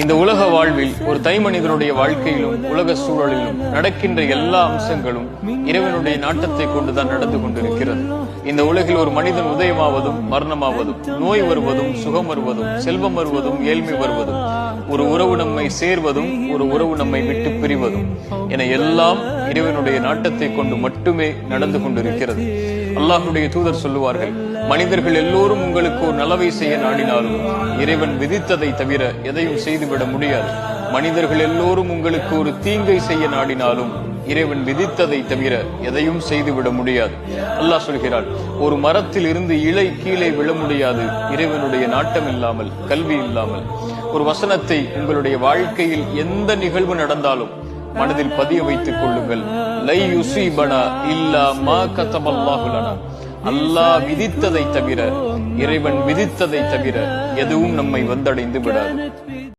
இந்த உலக வாழ்வில் ஒரு மனிதனுடைய வாழ்க்கையிலும் உலக சூழலிலும் நடக்கின்ற எல்லா அம்சங்களும் இறைவனுடைய நாட்டத்தை கொண்டுதான் நடந்து கொண்டிருக்கிறது. இந்த உலகில் ஒரு மனிதன் உதயமாவதும் மரணமாவதும், நோய் வருவதும் சுகம் வருவதும், செல்வம் வருவதும் ஏழ்மை வருவதும், ஒரு உறவு நம்மை சேர்வதும் ஒரு உறவு நம்மை விட்டு பிரிவதும் என எல்லாம் இறைவனுடைய நாட்டத்தை கொண்டு மட்டுமே நடந்து கொண்டிருக்கிறது. அல்லாஹ்வுடைய தூதர் சொல்லுவார்கள், மனிதர்கள் எல்லோரும் உங்களுக்கு ஒரு நலவை செய்ய நாடினாலும் இறைவன் விதித்ததை தவிர எதையும் செய்துவிட முடியாது. மனிதர்கள் எல்லோரும் உங்களுக்கு ஒரு தீங்கை செய்ய நாடினாலும் இறைவன் விதித்ததை தவிர எதையும் செய்துவிட முடியாது. அல்லாஹ் சொல்கிறான், ஒரு மரத்தில் இருந்து இலை கீழே விழ முடியாது இறைவனுடைய நாட்டம் இல்லாமல், கல்வி இல்லாமல். ஒரு வசனத்தை உங்களுடைய வாழ்க்கையில் எந்த நிகழ்வு நடந்தாலும் மனதில் பதிய வைத்துக் கொள்ளுங்கள். லை யுஸீபனா இல்லா மா கதபல்லாஹு லனா. அல்லாஹ் விதித்ததை தவிர, இறைவன் விதித்ததை தவிர எதுவும் நம்மை வந்தடைந்து விடாது.